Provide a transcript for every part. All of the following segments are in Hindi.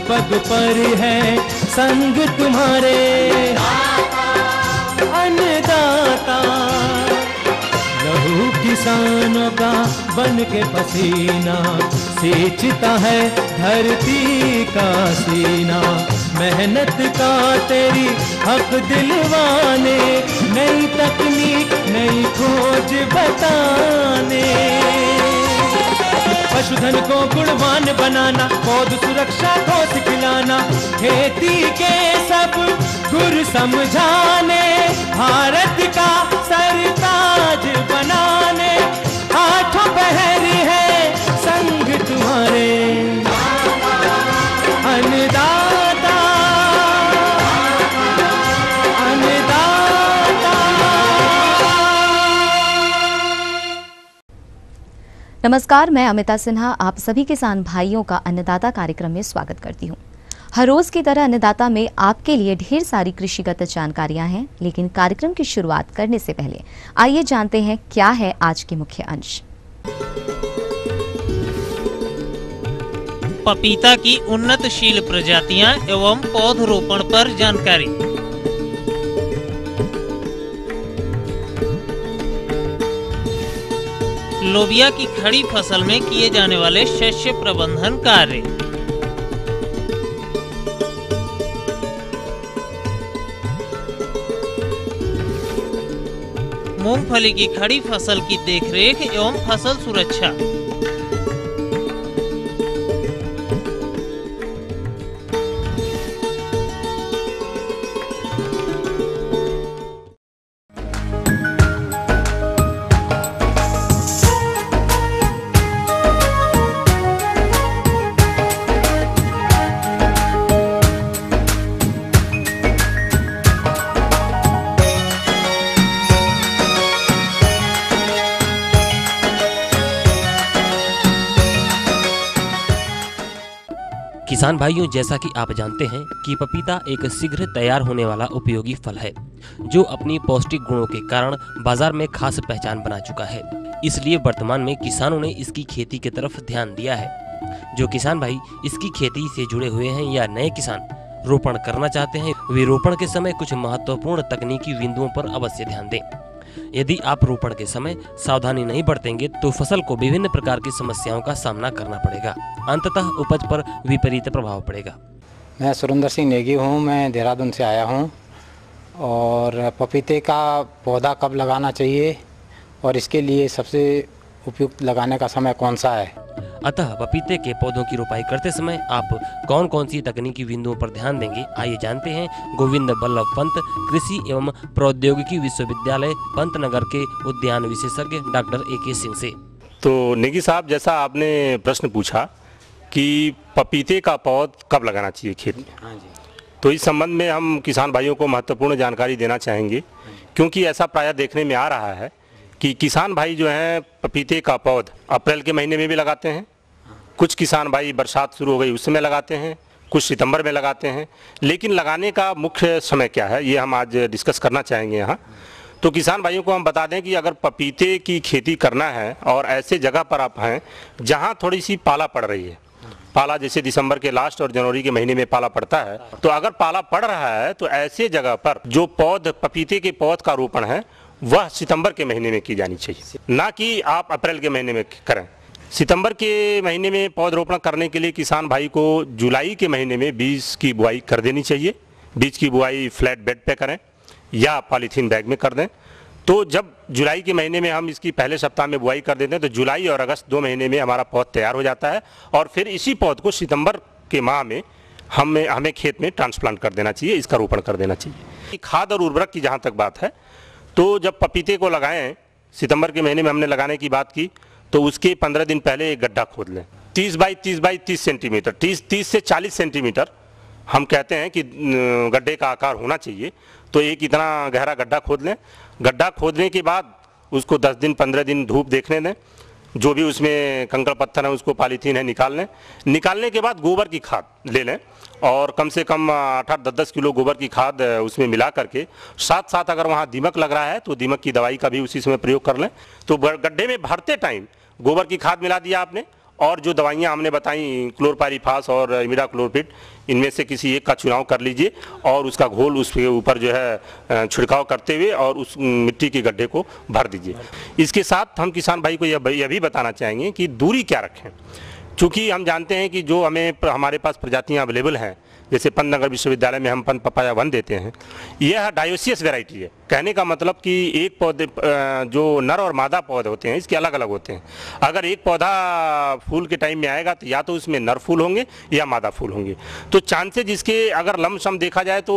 पग पर है संग तुम्हारे। अन्नदाता लहू किसानों का बन के पसीना सींचता है धरती का सीना। मेहनत का तेरी हक दिलवाने, नई तकनीक नई खोज बताने। पशुधन को गुणवान बनाना, पौध सुरक्षा को सिखलाना, खेती के सब गुर समझाने, भारत का सरताज बनाने। आठों पहर है संग तुम्हारे। अन्नदाता अन्नदाता। नमस्कार, मैं अमिता सिन्हा आप सभी किसान भाइयों का अन्नदाता कार्यक्रम में स्वागत करती हूं। हर रोज की तरह अन्नदाता में आपके लिए ढेर सारी कृषिगत जानकारियां हैं, लेकिन कार्यक्रम की शुरुआत करने से पहले आइए जानते हैं क्या है आज के मुख्य अंश। पपीता की उन्नतशील प्रजातियां एवं पौधरोपण पर जानकारी। लोबिया की खड़ी फसल में किए जाने वाले शस्य प्रबंधन कार्य। मूंगफली की खड़ी फसल की देखरेख एवं फसल सुरक्षा। किसान भाइयों, जैसा कि आप जानते हैं कि पपीता एक शीघ्र तैयार होने वाला उपयोगी फल है जो अपनी पौष्टिक गुणों के कारण बाजार में खास पहचान बना चुका है। इसलिए वर्तमान में किसानों ने इसकी खेती की तरफ ध्यान दिया है। जो किसान भाई इसकी खेती से जुड़े हुए हैं या नए किसान रोपण करना चाहते हैं, वे रोपण के समय कुछ महत्वपूर्ण तकनीकी बिंदुओं पर अवश्य ध्यान दें। यदि आप रोपण के समय सावधानी नहीं बरतेंगे तो फसल को विभिन्न प्रकार की समस्याओं का सामना करना पड़ेगा। अंततः उपज पर विपरीत प्रभाव पड़ेगा। मैं सुरेंद्र सिंह नेगी हूँ, मैं देहरादून से आया हूँ। और पपीते का पौधा कब लगाना चाहिए और इसके लिए सबसे उपयुक्त लगाने का समय कौन सा है? अतः पपीते के पौधों की रोपाई करते समय आप कौन कौन सी तकनीकी बिंदुओं पर ध्यान देंगे, आइए जानते हैं गोविंद बल्लभ पंत, कृषि एवं प्रौद्योगिकी विश्वविद्यालय पंतनगर के उद्यान विशेषज्ञ डॉक्टर AK सिंह से। तो नेगी साहब, जैसा आपने प्रश्न पूछा कि पपीते का पौध कब लगाना चाहिए खेत में, हाँ जी, तो इस संबंध में हम किसान भाइयों को महत्वपूर्ण जानकारी देना चाहेंगे, क्योंकि ऐसा प्रायः देखने में आ रहा है कि किसान भाई जो हैं पपीते का पौध अप्रैल के महीने में भी लगाते हैं, कुछ किसान भाई बरसात शुरू हो गई उस समय लगाते हैं, कुछ सितंबर में लगाते हैं। लेकिन लगाने का मुख्य समय क्या है, ये हम आज डिस्कस करना चाहेंगे यहाँ। तो किसान भाइयों को हम बता दें कि अगर पपीते की खेती करना है और ऐसे जगह पर आप हैं जहाँ थोड़ी सी पाला पड़ रही है, पाला जैसे दिसंबर के लास्ट और जनवरी के महीने में पाला पड़ता है, तो अगर पाला पड़ रहा है तो ऐसे जगह पर जो पौध पपीते के पौध का रोपण है वह सितंबर के महीने में की जानी चाहिए, ना कि आप अप्रैल के महीने में करें। सितंबर के महीने में पौधरोपण करने के लिए किसान भाई को जुलाई के महीने में बीज की बुआई कर देनी चाहिए। बीज की बुआई फ्लैट बेड पे करें या पॉलीथीन बैग में कर दें। तो जब जुलाई के महीने में हम इसकी पहले सप्ताह में बुआई कर देते हैं तो जुलाई और अगस्त 2 महीने में हमारा पौध तैयार हो जाता है और फिर इसी पौध को सितंबर के माह में हमें खेत में ट्रांसप्लांट कर देना चाहिए, इसका रोपण कर देना चाहिए। खाद और उर्वरक की जहाँ तक बात है, तो जब पपीते को लगाएं, सितंबर के महीने में हमने लगाने की बात की, तो उसके 15 दिन पहले एक गड्ढा खोद लें 30 बाई 30 बाई 30 सेंटीमीटर, 30 से 40 सेंटीमीटर हम कहते हैं कि गड्ढे का आकार होना चाहिए। तो एक इतना गहरा गड्ढा खोद लें। गड्ढा खोदने के बाद उसको 10 दिन 15 दिन धूप देखने दें, जो भी उसमें कंकड़ पत्थर है उसको पॉलीथीन है निकाल लें। निकालने के बाद गोबर की खाद ले लें और कम से कम 8-8 10-10 किलो गोबर की खाद उसमें मिला करके, साथ साथ अगर वहाँ दीमक लग रहा है तो दीमक की दवाई का भी उसी समय प्रयोग कर लें। तो गड्ढे में भरते टाइम गोबर की खाद मिला दिया आपने और जो दवाइयाँ हमने बताई क्लोरपाइरीफास और इमिडाक्लोपिड, इनमें से किसी एक का चुनाव कर लीजिए और उसका घोल उसके ऊपर जो है छिड़काव करते हुए और उस मिट्टी के गड्ढे को भर दीजिए। इसके साथ हम किसान भाई को यह भी बताना चाहेंगे कि दूरी क्या रखें, चूँकि हम जानते हैं कि जो हमारे पास प्रजातियाँ अवेलेबल हैं, जैसे पंतनगर विश्वविद्यालय में हम पंत पपाया 1 देते हैं, यह डायोसियस वैरायटी है। कहने का मतलब कि एक पौधे जो नर और मादा पौधे होते हैं इसके अलग अलग होते हैं। अगर एक पौधा फूल के टाइम में आएगा तो या तो उसमें नर फूल होंगे या मादा फूल होंगे। तो चांसेज इसके अगर लमसम देखा जाए तो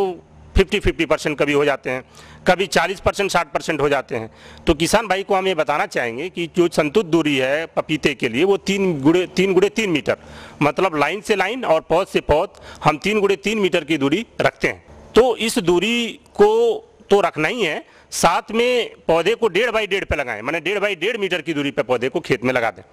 50-50% कभी हो जाते हैं, कभी 40% 60% हो जाते हैं। तो किसान भाई को हम ये बताना चाहेंगे कि जो संतुलित दूरी है पपीते के लिए वो 3 गुणे 3 मीटर, मतलब लाइन से लाइन और पौध से पौध हम 3 गुणे 3 मीटर की दूरी रखते हैं। तो इस दूरी को तो रखना ही है, साथ में पौधे को 1.5 बाई 1.5 पे लगाएं, माने 1.5 बाई 1.5 मीटर की दूरी पे पौधे को खेत में लगा दें।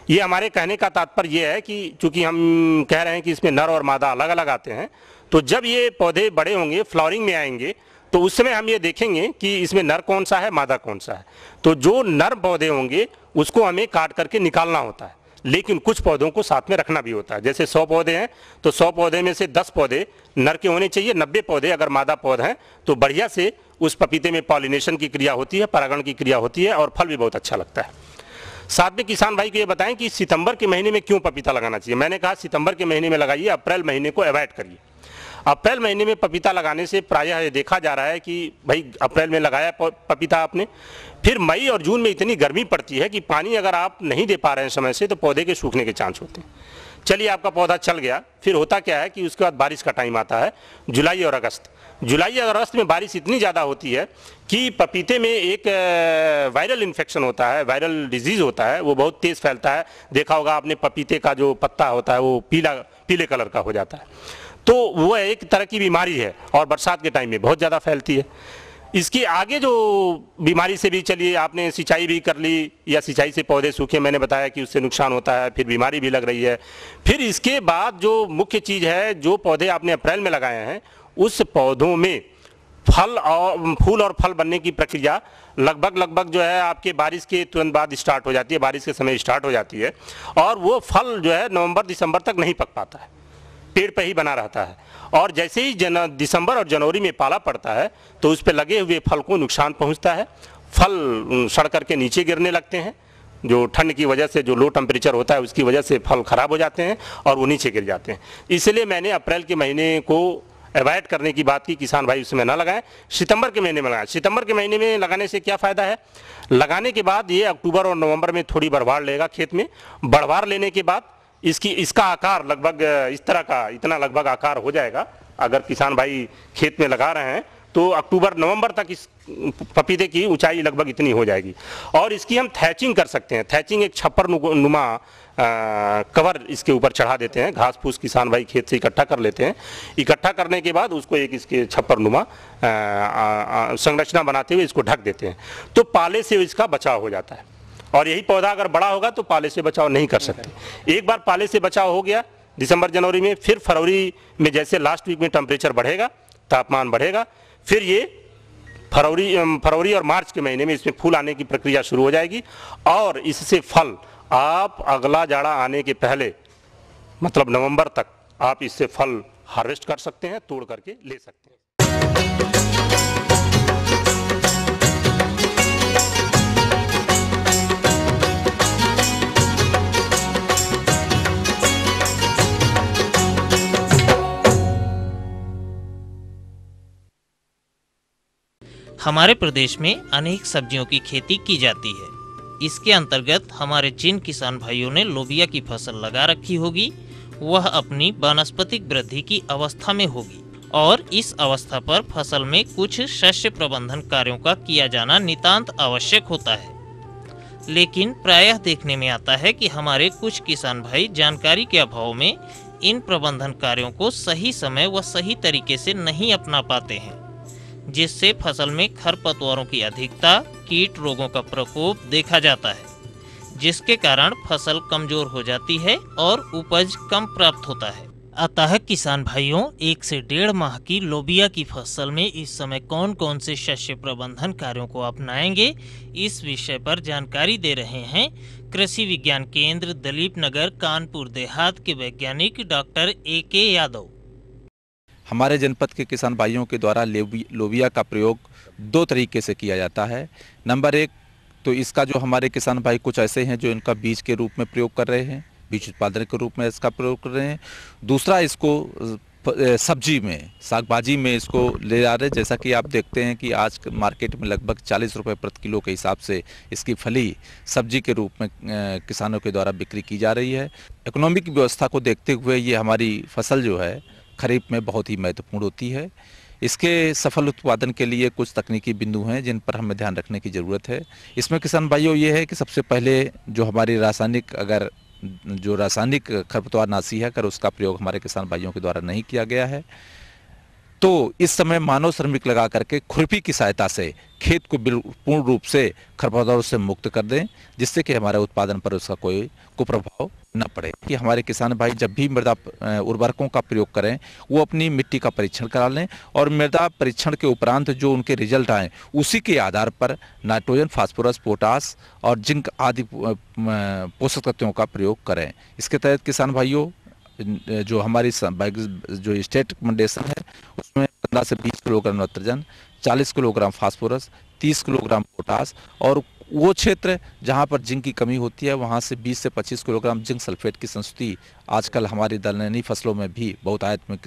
ये हमारे कहने का तात्पर्य ये है कि चूंकि हम कह रहे हैं कि इसमें नर और मादा अलग अलग आते हैं, तो जब ये पौधे बड़े होंगे, फ्लावरिंग में आएंगे, तो उस समय हम ये देखेंगे कि इसमें नर कौन सा है, मादा कौन सा है। तो जो नर पौधे होंगे उसको हमें काट करके निकालना होता है, लेकिन कुछ पौधों को साथ में रखना भी होता है। जैसे 100 पौधे हैं तो 100 पौधे में से 10 पौधे नर के होने चाहिए, 90 पौधे अगर मादा पौधे हैं तो बढ़िया से उस पपीते में पॉलिनेशन की क्रिया होती है, परागण की क्रिया होती है और फल भी बहुत अच्छा लगता है। साथ में किसान भाई को ये बताएं कि सितंबर के महीने में क्यों पपीता लगाना चाहिए। मैंने कहा सितंबर के महीने में लगाइए, अप्रैल महीने को अवॉइड करिए। अप्रैल महीने में पपीता लगाने से प्रायः ये देखा जा रहा है कि भाई अप्रैल में लगाया पपीता आपने, फिर मई और जून में इतनी गर्मी पड़ती है कि पानी अगर आप नहीं दे पा रहे हैं समय से तो पौधे के सूखने के चांस होते हैं। चलिए आपका पौधा चल गया, फिर होता क्या है कि उसके बाद बारिश का टाइम आता है, जुलाई और अगस्त। जुलाई और अगस्त में बारिश इतनी ज़्यादा होती है कि पपीते में एक वायरल इन्फेक्शन होता है, वायरल डिजीज़ होता है, वो बहुत तेज़ फैलता है। देखा होगा आपने, पपीते का जो पत्ता होता है वो पीले कलर का हो जाता है। तो वो एक तरह की बीमारी है और बरसात के टाइम में बहुत ज़्यादा फैलती है। इसके आगे जो बीमारी से भी, चलिए आपने सिंचाई भी कर ली या सिंचाई से पौधे सूखे, मैंने बताया कि उससे नुकसान होता है, फिर बीमारी भी लग रही है। फिर इसके बाद जो मुख्य चीज़ है, जो पौधे आपने अप्रैल में लगाए हैं उस पौधों में फल और फूल और फल बनने की प्रक्रिया लगभग जो है आपके बारिश के तुरंत बाद स्टार्ट हो जाती है, बारिश के समय स्टार्ट हो जाती है और वो फल जो है नवंबर दिसंबर तक नहीं पक पाता है, पेड़ पे ही बना रहता है। और जैसे ही दिसंबर और जनवरी में पाला पड़ता है तो उस पे लगे हुए फल को नुकसान पहुंचता है, फल सड़ करके नीचे गिरने लगते हैं। जो ठंड की वजह से, जो लो टेम्परेचर होता है उसकी वजह से फल खराब हो जाते हैं और वो नीचे गिर जाते हैं। इसलिए मैंने अप्रैल के महीने को अवॉइड करने की बात की, किसान भाई उसमें ना लगाएं, सितंबर के महीने में लगाएं। सितंबर के महीने में लगाने से क्या फ़ायदा है, लगाने के बाद ये अक्टूबर और नवंबर में थोड़ी बढ़वार लेगा खेत में। बढ़वार लेने के बाद इसका आकार लगभग इस तरह का, इतना लगभग आकार हो जाएगा। अगर किसान भाई खेत में लगा रहे हैं तो अक्टूबर नवंबर तक इस पपीते की ऊंचाई लगभग इतनी हो जाएगी। और इसकी हम थैचिंग कर सकते हैं। थैचिंग एक छप्पर नुमा कवर इसके ऊपर चढ़ा देते हैं, घास फूस किसान भाई खेत से इकट्ठा कर लेते हैं। इकट्ठा करने के बाद उसको एक इसके छप्पर नुमा संरचना बनाते हुए इसको ढक देते हैं, तो पाले से इसका बचाव हो जाता है। और यही पौधा अगर बड़ा होगा तो पाले से बचाव नहीं कर सकते। एक बार पाले से बचाव हो गया दिसंबर जनवरी में, फिर फरवरी में जैसे लास्ट वीक में टेम्परेचर बढ़ेगा, तापमान बढ़ेगा, फिर ये फरवरी और मार्च के महीने में इसमें फूल आने की प्रक्रिया शुरू हो जाएगी और इससे फल आप अगला जाड़ा आने के पहले, मतलब नवंबर तक आप इससे फल हार्वेस्ट कर सकते हैं, तोड़ करके ले सकते हैं। हमारे प्रदेश में अनेक सब्जियों की खेती की जाती है। इसके अंतर्गत हमारे जिन किसान भाइयों ने लोबिया की फसल लगा रखी होगी वह अपनी वानस्पतिक वृद्धि की अवस्था में होगी और इस अवस्था पर फसल में कुछ शस्य प्रबंधन कार्यों का किया जाना नितांत आवश्यक होता है। लेकिन प्रायः देखने में आता है कि हमारे कुछ किसान भाई जानकारी के अभाव में इन प्रबंधन कार्यों को सही समय व सही तरीके से नहीं अपना पाते हैं, जिससे फसल में खरपतवारों की अधिकता, कीट रोगों का प्रकोप देखा जाता है, जिसके कारण फसल कमजोर हो जाती है और उपज कम प्राप्त होता है। अतः किसान भाइयों, 1 से 1.5 माह की लोबिया की फसल में इस समय कौन कौन से शस्य प्रबंधन कार्यों को अपनाएंगे, इस विषय पर जानकारी दे रहे हैं कृषि विज्ञान केंद्र दलीप नगर कानपुर देहात के वैज्ञानिक डॉक्टर AK यादव। हमारे जनपद के किसान भाइयों के द्वारा लोबिया का प्रयोग 2 तरीके से किया जाता है। नंबर 1 तो इसका जो हमारे किसान भाई कुछ ऐसे हैं जो इनका बीज के रूप में प्रयोग कर रहे हैं, बीज उत्पादन के रूप में इसका प्रयोग कर रहे हैं। दूसरा, इसको सब्जी में, सागबाजी में इसको ले जा रहे हैं। जैसा कि आप देखते हैं कि आज मार्केट में लगभग 40 रुपये प्रति किलो के हिसाब से इसकी फली सब्जी के रूप में किसानों के द्वारा बिक्री की जा रही है। इकोनॉमिक व्यवस्था को देखते हुए ये हमारी फसल जो है खरीफ में बहुत ही महत्वपूर्ण होती है। इसके सफल उत्पादन के लिए कुछ तकनीकी बिंदु हैं जिन पर हमें ध्यान रखने की ज़रूरत है। इसमें किसान भाइयों ये है कि सबसे पहले जो हमारी रासायनिक खरपतवारनाशी है, अगर उसका प्रयोग हमारे किसान भाइयों के द्वारा नहीं किया गया है तो इस समय मानव श्रमिक लगा करके खुरपी की सहायता से खेत को पूर्ण रूप से खरपतवारों से मुक्त कर दें, जिससे कि हमारे उत्पादन पर उसका कोई कुप्रभाव न पड़े। कि हमारे किसान भाई जब भी मृदा उर्वरकों का प्रयोग करें वो अपनी मिट्टी का परीक्षण करा लें और मृदा परीक्षण के उपरांत जो उनके रिजल्ट आए उसी के आधार पर नाइट्रोजन, फास्फोरस, पोटास और जिंक आदि पोषक तत्वों का प्रयोग करें। इसके तहत किसान भाइयों जो हमारी जो स्टेट रिकमेंडेशन है उसमें 15 से 20 kilogram nitrogen, 40 kilogram phosphorus, 30 kilogram potash और वो क्षेत्र जहाँ पर जिंक की कमी होती है वहाँ से 20 से 25 किलोग्राम जिंक सल्फेट की संस्तुति आजकल हमारी दलहनी फसलों में भी बहुतायत में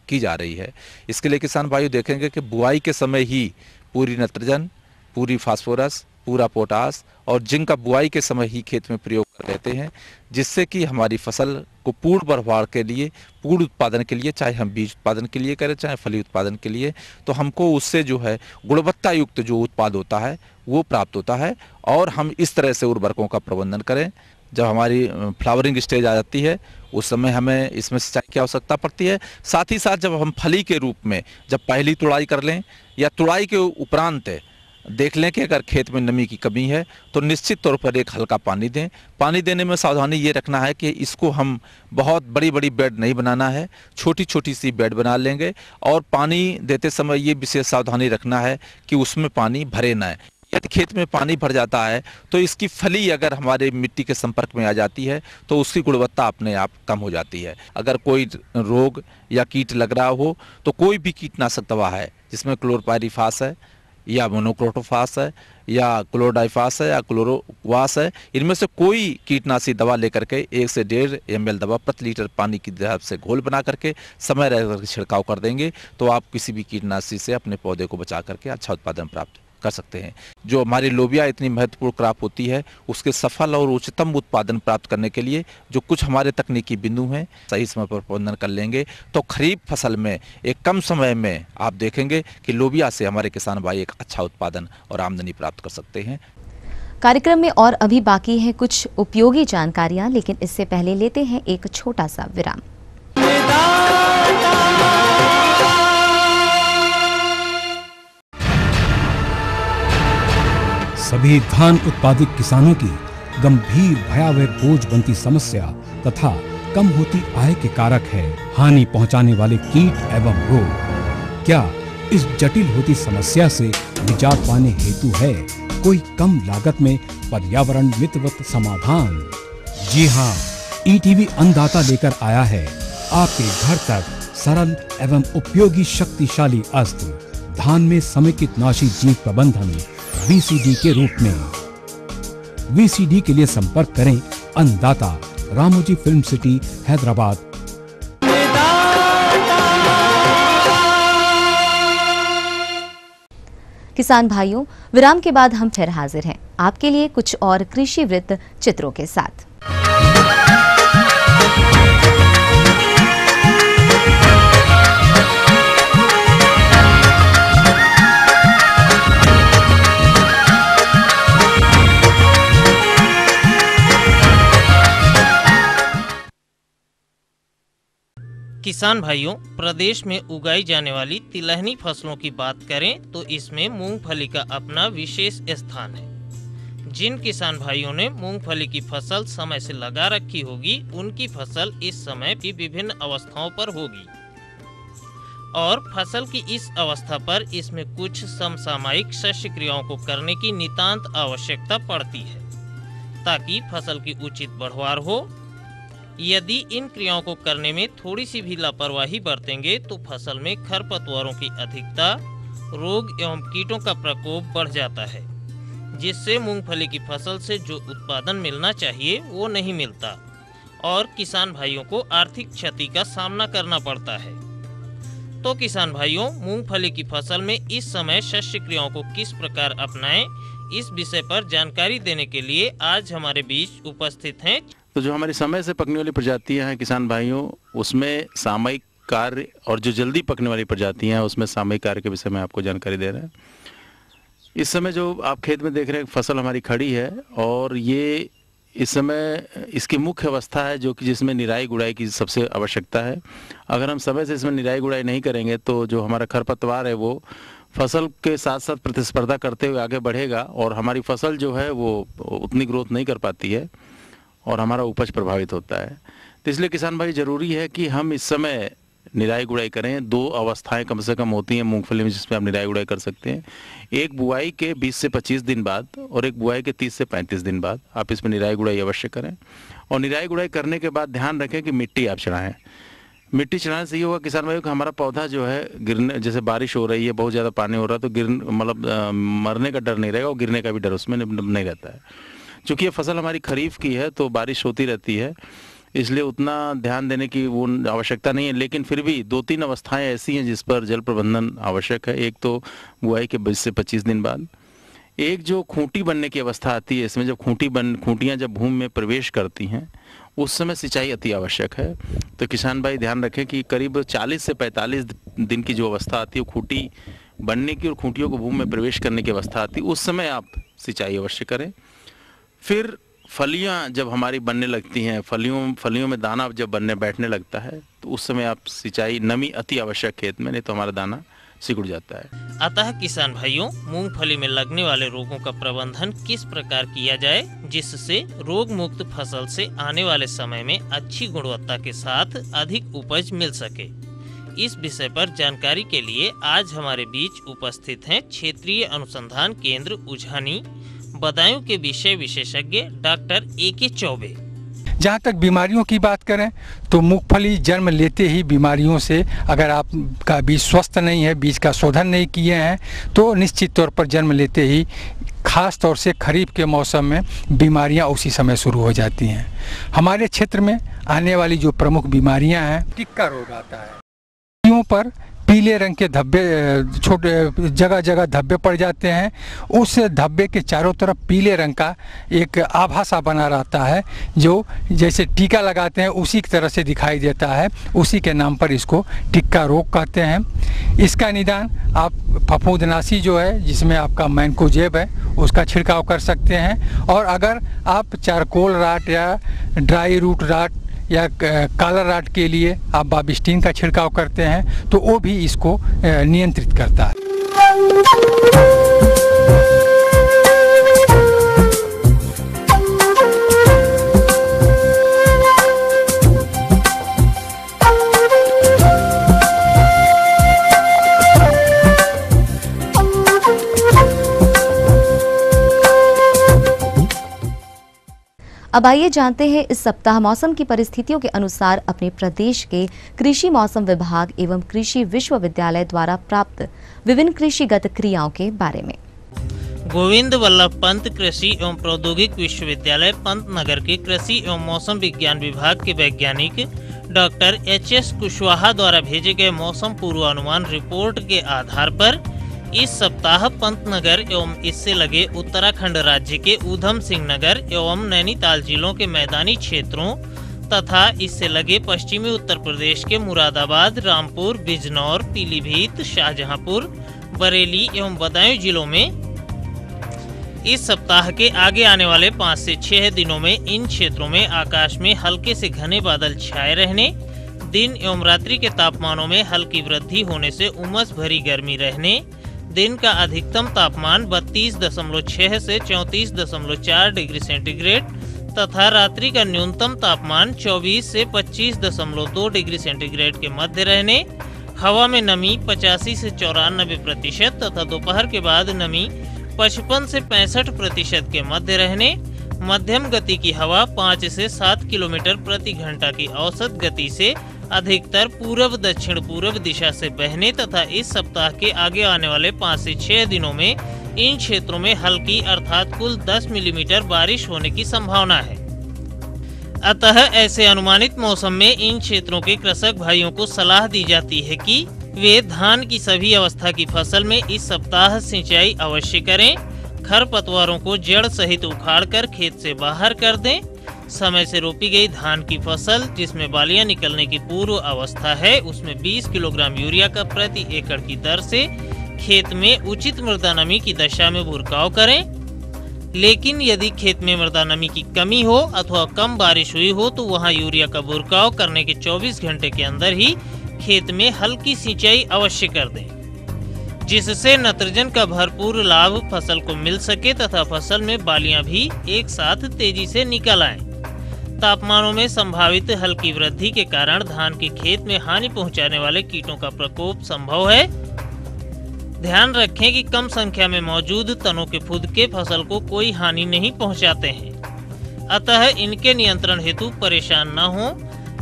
की जा रही है। इसके लिए किसान भाइयों देखेंगे कि बुआई के समय ही पूरी नाइट्रोजन, पूरी फास्फोरस, पूरा पोटास और जिंक का बुआई के समय ही खेत में प्रयोग कर लेते हैं, जिससे कि हमारी फसल को पूर्ण बढ़वाड़ के लिए, पूर्ण उत्पादन के लिए, चाहे हम बीज उत्पादन के लिए करें चाहे फली उत्पादन के लिए, तो हमको उससे जो है गुणवत्ता युक्त जो उत्पाद होता है वो प्राप्त होता है। और हम इस तरह से उर्वरकों का प्रबंधन करें। जब हमारी फ्लावरिंग स्टेज आ जाती है उस समय हमें इसमें सिंचाई की आवश्यकता पड़ती है। साथ ही साथ जब हम फली के रूप में जब पहली तुड़ाई कर लें या तुड़ाई के उपरांत देख लें कि अगर खेत में नमी की कमी है तो निश्चित तौर पर एक हल्का पानी दें। पानी देने में सावधानी ये रखना है कि इसको हम बहुत बड़ी बड़ी बेड नहीं बनाना है, छोटी छोटी सी बेड बना लेंगे और पानी देते समय ये विशेष सावधानी रखना है कि उसमें पानी भरे ना है। यदि खेत में पानी भर जाता है तो इसकी फली अगर हमारे मिट्टी के संपर्क में आ जाती है तो उसकी गुणवत्ता अपने आप कम हो जाती है। अगर कोई रोग या कीट लग रहा हो तो कोई भी कीटनाशक दवा है जिसमें क्लोरपायरिफास है या मोनोक्रोटोफास है या क्लोरोडाइफास है या क्लोरोवास है, इनमें से कोई कीटनाशी दवा लेकर के 1 से 1.5 ml दवा प्रति लीटर पानी की तरफ से घोल बना करके समय रहकर छिड़काव कर देंगे तो आप किसी भी कीटनाशी से अपने पौधे को बचा करके अच्छा उत्पादन प्राप्त कर सकते हैं। जो हमारी लोबिया इतनी महत्वपूर्ण क्रॉप होती है उसके सफल और उच्चतम उत्पादन प्राप्त करने के लिए जो कुछ हमारे तकनीकी बिंदु हैं सही समय पर प्रबंधन कर लेंगे तो खरीफ फसल में एक कम समय में आप देखेंगे कि लोबिया से हमारे किसान भाई एक अच्छा उत्पादन और आमदनी प्राप्त कर सकते हैं। कार्यक्रम में और अभी बाकी है कुछ उपयोगी जानकारियां, लेकिन इससे पहले लेते हैं एक छोटा सा विराम। सभी धान उत्पादक किसानों की गंभीर भयावह बोझ बनती समस्या तथा कम होती आय के कारक है हानि पहुंचाने वाले कीट एवं रोग। क्या इस जटिल होती समस्या से निजात पाने हेतु है कोई कम लागत में पर्यावरण मित्रवत समाधान? जी हाँ, ईटीवी अन्नदाता लेकर आया है आपके घर तक सरल एवं उपयोगी शक्तिशाली अस्त्र, धान में समेकित नाशी जीव प्रबंधन VCD के रूप में। VCD के लिए संपर्क करें अन्नदाता, रामोजी फिल्म सिटी, हैदराबाद। किसान भाइयों, विराम के बाद हम फिर हाजिर हैं आपके लिए कुछ और कृषि वृत्त चित्रों के साथ। किसान भाइयों, प्रदेश में उगाई जाने वाली तिलहनी फसलों की बात करें तो इसमें मूंगफली का अपना विशेष स्थान है। जिन किसान भाइयों ने मूंगफली की फसल समय से लगा रखी होगी, उनकी फसल इस समय की विभिन्न अवस्थाओं पर होगी और फसल की इस अवस्था पर इसमें कुछ समसामयिक शस्य क्रियाओं को करने की नितांत आवश्यकता पड़ती है ताकि फसल की उचित बढ़वार हो। यदि इन क्रियाओं को करने में थोड़ी सी भी लापरवाही बरतेंगे तो फसल में खरपतवारों की अधिकता, रोग एवं कीटों का प्रकोप बढ़ जाता है, जिससे मूंगफली की फसल से जो उत्पादन मिलना चाहिए वो नहीं मिलता और किसान भाइयों को आर्थिक क्षति का सामना करना पड़ता है। तो किसान भाइयों, मूंगफली की फसल में इस समय शस्य क्रियाओं को किस प्रकार अपनाएं, इस विषय पर जानकारी देने के लिए आज हमारे बीच उपस्थित हैं। तो जो हमारी समय से पकने वाली प्रजातियां हैं किसान भाइयों, उसमें सामयिक कार्य और जो जल्दी पकने वाली प्रजातियां हैं उसमें सामयिक कार्य के विषय में आपको जानकारी दे रहे हैं। इस समय जो आप खेत में देख रहे हैं फसल हमारी खड़ी है और ये इस समय इसकी मुख्य अवस्था है जो कि जिसमें निराई गुड़ाई की सबसे आवश्यकता है। अगर हम समय से इसमें निराई गुड़ाई नहीं करेंगे तो जो हमारा खरपतवार है वो फसल के साथ साथ प्रतिस्पर्धा करते हुए आगे बढ़ेगा और हमारी फसल जो है वो उतनी ग्रोथ नहीं कर पाती है और हमारा उपज प्रभावित होता है। तो इसलिए किसान भाई ज़रूरी है कि हम इस समय निराई गुड़ाई करें। 2 अवस्थाएं कम से कम होती हैं मूंगफली में जिसमें आप निराई गुड़ाई कर सकते हैं। एक बुआई के 20 से 25 दिन बाद और एक बुआई के 30 से 35 दिन बाद आप इसमें निराई गुड़ाई अवश्य करें। और निराई गुड़ाई करने के बाद ध्यान रखें कि मिट्टी आप चढ़ाएं। मिट्टी चढ़ाने से ये होगा किसान भाइयों कि हमारा पौधा जो है गिरने, जैसे बारिश हो रही है, बहुत ज़्यादा पानी हो रहा है तो मरने का डर नहीं रहेगा और गिरने का भी डर उसमें नहीं रहता है। चूँकि ये फसल हमारी खरीफ की है तो बारिश होती रहती है, इसलिए उतना ध्यान देने की वो आवश्यकता नहीं है। लेकिन फिर भी 2-3 अवस्थाएं ऐसी हैं जिस पर जल प्रबंधन आवश्यक है। एक तो बुआई के 20 से 25 दिन बाद, एक जो खूंटी बनने की अवस्था आती है, इसमें जब खूंटियां जब भूमि में प्रवेश करती हैं उस समय सिंचाई अति आवश्यक है। तो किसान भाई ध्यान रखें कि करीब 40 से 45 दिन की जो अवस्था आती है खूंटी बनने की और खूंटियों को भूमि में प्रवेश करने की अवस्था आती है, उस समय आप सिंचाई अवश्य करें। फिर फलियां जब हमारी बनने लगती हैं, फलियों में दाना जब बैठने लगता है तो उस समय आप सिंचाई, नमी अति आवश्यक खेत में, नहीं तो हमारा दाना सिकुड़ जाता है। अतः किसान भाइयों, मूंगफली में लगने वाले रोगों का प्रबंधन किस प्रकार किया जाए जिससे रोग मुक्त फसल से आने वाले समय में अच्छी गुणवत्ता के साथ अधिक उपज मिल सके, इस विषय पर जानकारी के लिए आज हमारे बीच उपस्थित हैं क्षेत्रीय अनुसंधान केंद्र उझानी बदायूं के विषय विशेषज्ञ डॉक्टर A.K. चौबे। जहाँ तक बीमारियों की बात करें तो मूंगफली जन्म लेते ही बीमारियों से, अगर आपका बीज स्वस्थ नहीं है, बीज का शोधन नहीं किए हैं, तो निश्चित तौर पर जन्म लेते ही खास तौर से खरीफ के मौसम में बीमारियां उसी समय शुरू हो जाती हैं। हमारे क्षेत्र में आने वाली जो प्रमुख बीमारियां हैं, टिक्का रोग आता है। पत्तियों पर पीले रंग के धब्बे, छोटे जगह जगह धब्बे पड़ जाते हैं। उस धब्बे के चारों तरफ पीले रंग का एक आभा सा बना रहता है जो जैसे टीका लगाते हैं उसी की तरह से दिखाई देता है। उसी के नाम पर इसको टिक्का रोग कहते हैं। इसका निदान आप फफूंदनाशी जो है, जिसमें आपका मैनकोजेब है, उसका छिड़काव कर सकते हैं। और अगर आप चारकोल राट या ड्राई रूट राट या काला राट के लिए आप बाबिस्टीन का छिड़काव करते हैं तो वो भी इसको नियंत्रित करता है। अब आइए जानते हैं इस सप्ताह मौसम की परिस्थितियों के अनुसार अपने प्रदेश के कृषि मौसम विभाग एवं कृषि विश्वविद्यालय द्वारा प्राप्त विभिन्न कृषिगत क्रियाओं के बारे में। गोविंद वल्लभ पंत कृषि एवं प्रौद्योगिक विश्वविद्यालय पंतनगर के कृषि एवं मौसम विज्ञान विभाग के वैज्ञानिक डॉक्टर H.S. कुशवाहा द्वारा भेजे गए मौसम पूर्वानुमान रिपोर्ट के आधार पर इस सप्ताह पंतनगर एवं इससे लगे उत्तराखंड राज्य के ऊधम सिंह नगर एवं नैनीताल जिलों के मैदानी क्षेत्रों तथा इससे लगे पश्चिमी उत्तर प्रदेश के मुरादाबाद, रामपुर, बिजनौर, पीलीभीत, शाहजहांपुर, बरेली एवं बदायूं जिलों में इस सप्ताह के आगे आने वाले 5 से 6 दिनों में इन क्षेत्रों में आकाश में हल्के से घने बादल छाए रहने, दिन एवं रात्रि के तापमानों में हल्की वृद्धि होने से उमस भरी गर्मी रहने, दिन का अधिकतम तापमान 32.6 से 34.4 डिग्री सेंटीग्रेड तथा रात्रि का न्यूनतम तापमान 24 से 25.2 डिग्री सेंटीग्रेड के मध्य रहने, हवा में नमी 85 से 94% तथा दोपहर के बाद नमी 55 से 65% के मध्य रहने, मध्यम गति की हवा 5 से 7 किलोमीटर प्रति घंटा की औसत गति से अधिकतर पूर्व दक्षिण पूर्व दिशा से बहने तथा इस सप्ताह के आगे आने वाले 5 से 6 दिनों में इन क्षेत्रों में हल्की अर्थात कुल 10 मिलीमीटर बारिश होने की संभावना है। अतः ऐसे अनुमानित मौसम में इन क्षेत्रों के कृषक भाइयों को सलाह दी जाती है कि वे धान की सभी अवस्था की फसल में इस सप्ताह सिंचाई अवश्य करें, खरपतवारों को जड़ सहित उखाड़कर खेत से बाहर कर दें, समय से रोपी गई धान की फसल जिसमें बालियां निकलने की पूर्व अवस्था है उसमें 20 किलोग्राम यूरिया का प्रति एकड़ की दर से खेत में उचित मृदा नमी की दशा में भुरकाव करें। लेकिन यदि खेत में मृदा नमी की कमी हो अथवा कम बारिश हुई हो तो वहां यूरिया का भुरकाव करने के 24 घंटे के अंदर ही खेत में हल्की सिंचाई अवश्य कर दें, जिससे नाइट्रोजन का भरपूर लाभ फसल को मिल सके तथा फसल में बालियां भी एक साथ तेजी से निकल आएं। तापमानों में संभावित हल्की वृद्धि के कारण धान के खेत में हानि पहुंचाने वाले कीटों का प्रकोप संभव है। ध्यान रखें कि कम संख्या में मौजूद तनों के फुदके फसल को कोई हानि नहीं पहुंचाते हैं, अतः इनके नियंत्रण हेतु परेशान न हो,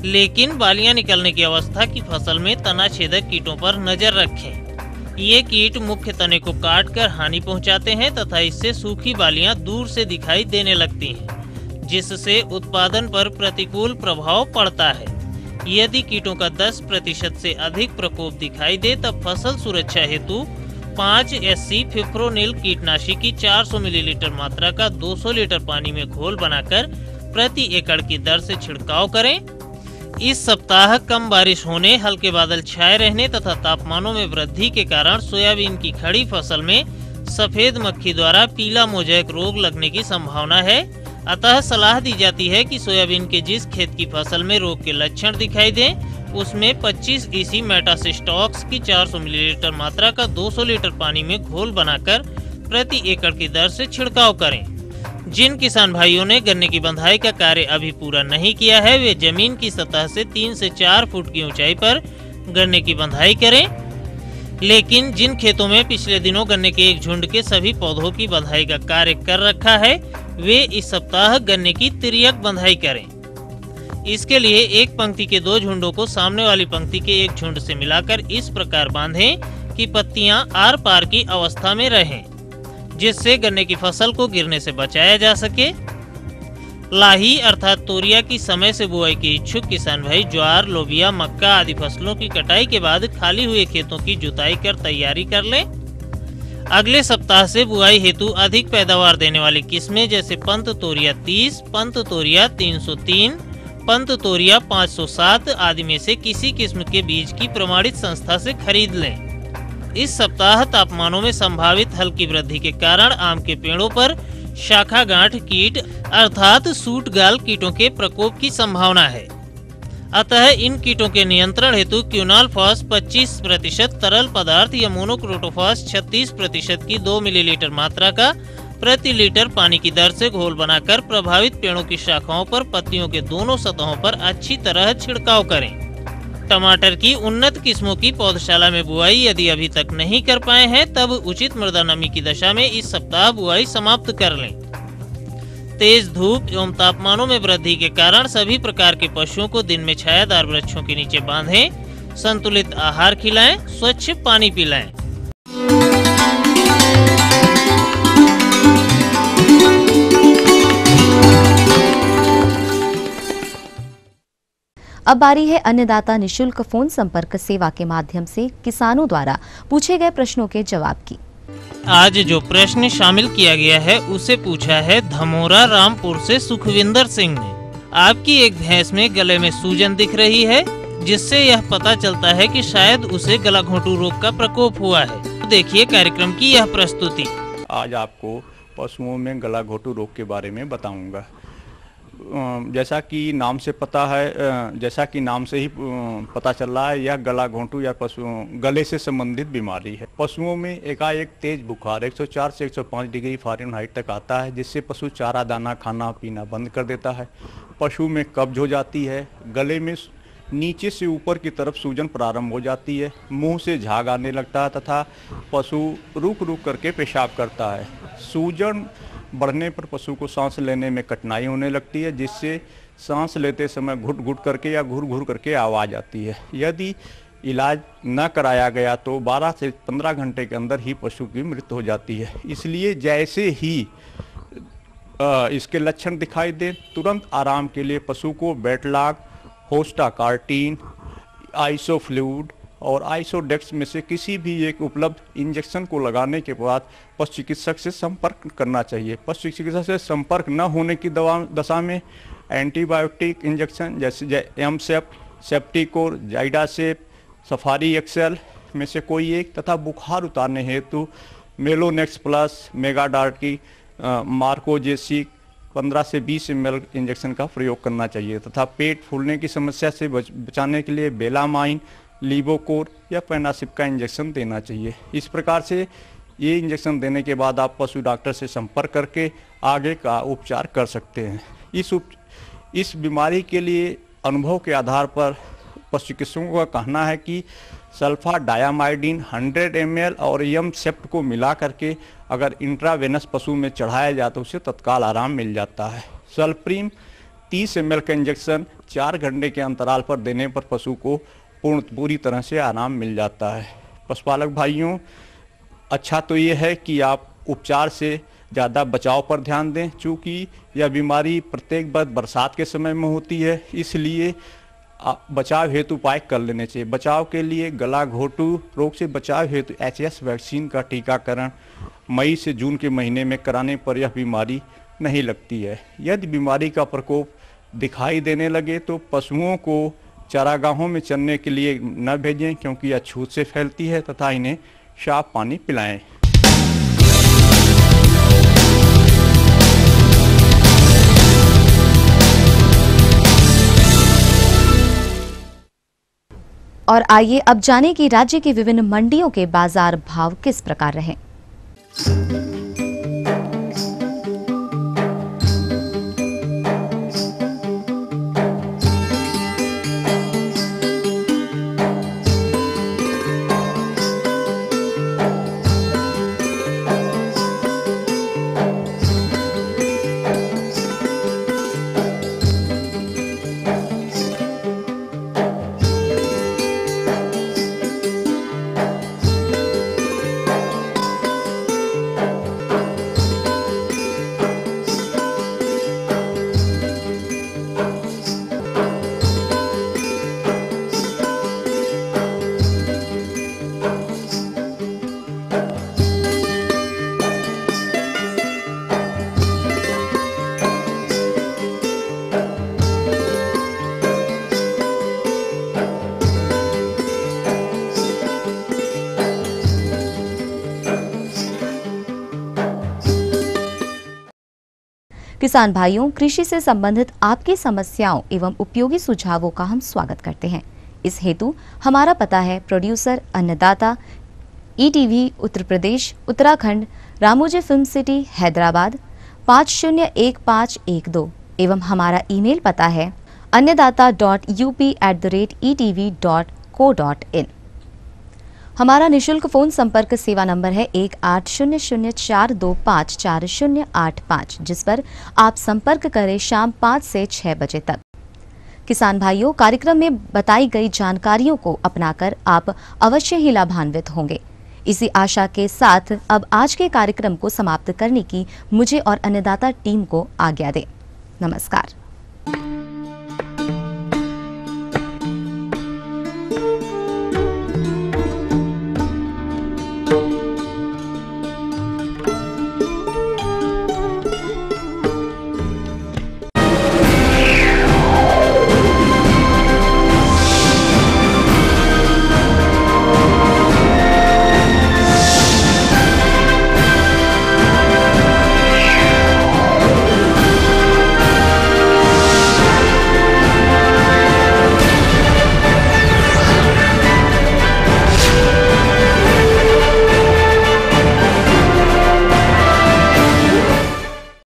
लेकिन बालियां निकलने की अवस्था की फसल में तना छेदक कीटों पर नजर रखें। ये कीट मुख्य तने को काटकर हानि पहुंचाते हैं तथा इससे सूखी बालियां दूर से दिखाई देने लगती हैं, जिससे उत्पादन पर प्रतिकूल प्रभाव पड़ता है। यदि कीटों का 10% से अधिक प्रकोप दिखाई दे तब फसल सुरक्षा हेतु 5 SC फिप्रोनिल कीटनाशी की 400 मिलीलीटर मात्रा का 200 लीटर पानी में घोल बनाकर प्रति एकड़ की दर से छिड़काव करें। इस सप्ताह कम बारिश होने, हल्के बादल छाए रहने तथा तापमानों में वृद्धि के कारण सोयाबीन की खड़ी फसल में सफेद मक्खी द्वारा पीला मोज़ेक रोग लगने की संभावना है। अतः सलाह दी जाती है कि सोयाबीन के जिस खेत की फसल में रोग के लक्षण दिखाई दें उसमें 25 EC मेटासिस्टॉक्स की 400 मिलीलीटर मात्रा का 200 लीटर पानी में घोल बनाकर प्रति एकड़ की दर से छिड़काव करें। जिन किसान भाइयों ने गन्ने की बंधाई का कार्य अभी पूरा नहीं किया है वे जमीन की सतह से 3 से 4 फुट की ऊंचाई पर गन्ने की बंधाई करें। लेकिन जिन खेतों में पिछले दिनों गन्ने के एक झुंड के सभी पौधों की बंधाई का कार्य कर रखा है वे इस सप्ताह गन्ने की तिर्यक बंधाई करें। इसके लिए एक पंक्ति के 2 झुंडों को सामने वाली पंक्ति के एक झुंड से मिलाकर इस प्रकार बांधें कि पत्तियां आर पार की अवस्था में रहें, जिससे गन्ने की फसल को गिरने से बचाया जा सके। लाही अर्थात तोरिया की समय से बुआई के इच्छुक किसान भाई ज्वार, लोबिया, मक्का आदि फसलों की कटाई के बाद खाली हुए खेतों की जुताई कर तैयारी कर लें। अगले सप्ताह से बुआई हेतु अधिक पैदावार देने वाली किस्में जैसे पंत तोरिया 30, पंत तोरिया 303, पंत तोरिया 507 आदि में से किसी किस्म के बीज की प्रमाणित संस्था से खरीद लें। इस सप्ताह तापमानों में संभावित हल्की वृद्धि के कारण आम के पेड़ों पर शाखा गांठ कीट अर्थात सूट गाल कीटों के प्रकोप की संभावना है। अतः इन कीटों के नियंत्रण हेतु क्यूनालफॉस 25% तरल पदार्थ या मोनोक्रोटोफॉस 36% की 2 मिलीलीटर मात्रा का प्रति लीटर पानी की दर से घोल बनाकर प्रभावित पेड़ों की शाखाओं पर पत्तियों के दोनों सतहों पर अच्छी तरह छिड़काव करें। टमाटर की उन्नत किस्मों की पौधशाला में बुआई यदि अभी तक नहीं कर पाए हैं तब उचित मृदा नमी की दशा में इस सप्ताह बुआई समाप्त कर लें। तेज धूप एवं तापमानों में वृद्धि के कारण सभी प्रकार के पशुओं को दिन में छायादार वृक्षों के नीचे बांधें, संतुलित आहार खिलाएं, स्वच्छ पानी पिलाएं। अब बारी है अन्नदाता निशुल्क फोन संपर्क सेवा के माध्यम से किसानों द्वारा पूछे गए प्रश्नों के जवाब की। आज जो प्रश्न शामिल किया गया है उसे पूछा है धमोरा रामपुर से सुखविंदर सिंह ने। आपकी एक भैंस में गले में सूजन दिख रही है जिससे यह पता चलता है कि शायद उसे गला घोंटू रोग का प्रकोप हुआ है। देखिए कार्यक्रम की यह प्रस्तुति। आज आपको पशुओं में गला घोंटू रोग के बारे में बताऊंगा। जैसा कि नाम से पता है, जैसा कि नाम से ही पता चल रहा है, यह गला घोंटू या गले से संबंधित बीमारी है। पशुओं में एकाएक तेज बुखार 104 से 105 डिग्री फ़ारेनहाइट तक आता है, जिससे पशु चारा दाना खाना पीना बंद कर देता है। पशु में कब्ज हो जाती है, गले में नीचे से ऊपर की तरफ सूजन प्रारंभ हो जाती है, मुंह से झाग आने लगता है तथा पशु रुक रुक करके पेशाब करता है। सूजन बढ़ने पर पशु को सांस लेने में कठिनाई होने लगती है, जिससे सांस लेते समय घुट घुट करके या घुर घुर करके आवाज़ आती है। यदि इलाज न कराया गया तो 12 से 15 घंटे के अंदर ही पशु की मृत्यु हो जाती है। इसलिए जैसे ही इसके लक्षण दिखाई दे, तुरंत आराम के लिए पशु को बेटलॉग, होस्टाकार्टीन, आइसोफ्लूइड और आइसोडेक्स में से किसी भी एक उपलब्ध इंजेक्शन को लगाने के बाद पशु चिकित्सक से संपर्क करना चाहिए। पशु चिकित्सक से संपर्क न होने की दशा में एंटीबायोटिक इंजेक्शन जैसे एमसेप्ट, सेप्टिकोर, जाइडासेप, सफारी एक्सेल में से कोई एक तथा बुखार उतारने हेतु मेलोनेक्स प्लस, मेगाडार्टी, मार्कोजेसिक 15 से 20 ml इंजेक्शन का प्रयोग करना चाहिए तथा पेट फूलने की समस्या से बचाने के लिए बेलामाइन, लीवोकोर या पेनासिप का इंजेक्शन देना चाहिए। इस प्रकार से ये इंजेक्शन देने के बाद आप पशु डॉक्टर से संपर्क करके आगे का उपचार कर सकते हैं। इस बीमारी के लिए अनुभव के आधार पर पशु चिकित्सकों का कहना है कि सल्फा डायामाइडिन 100 ml और एमसेप्ट को मिला करके अगर इंट्रावेनस पशु में चढ़ाया जाए तो उसे तत्काल आराम मिल जाता है। सल्प्रीम 30 ml का इंजेक्शन 4 घंटे के अंतराल पर देने पर पशु को पूरी तरह से आराम मिल जाता है। पशुपालक भाइयों, अच्छा तो ये है कि आप उपचार से ज़्यादा बचाव पर ध्यान दें, चूँकि यह बीमारी प्रत्येक बार बरसात के समय में होती है, इसलिए बचाव हेतु उपाय कर लेने चाहिए। बचाव के लिए गला घोटू रोग से बचाव हेतु HS वैक्सीन का टीकाकरण मई से जून के महीने में कराने पर यह बीमारी नहीं लगती है। यदि बीमारी का प्रकोप दिखाई देने लगे तो पशुओं को चारागाहों में चरने के लिए न भेजें, क्योंकि यह छूत से फैलती है तथा इन्हें साफ पानी पिलाएं। और आइए अब जानें कि राज्य की विभिन्न मंडियों के बाजार भाव किस प्रकार रहे। किसान भाइयों, कृषि से संबंधित आपकी समस्याओं एवं उपयोगी सुझावों का हम स्वागत करते हैं। इस हेतु हमारा पता है प्रोड्यूसर अन्नदाता, ETV Uttar Pradesh, Uttarakhand, Ramoji film city, Hyderabad 501512 एवं हमारा ईमेल पता है annadata.up@etv.co.in। हमारा निशुल्क फोन संपर्क सेवा नंबर है 180042544085, जिस पर आप संपर्क करें शाम 5 से 6 बजे तक। किसान भाइयों, कार्यक्रम में बताई गई जानकारियों को अपनाकर आप अवश्य ही लाभान्वित होंगे। इसी आशा के साथ अब आज के कार्यक्रम को समाप्त करने की मुझे और अन्नदाता टीम को आज्ञा दें। नमस्कार।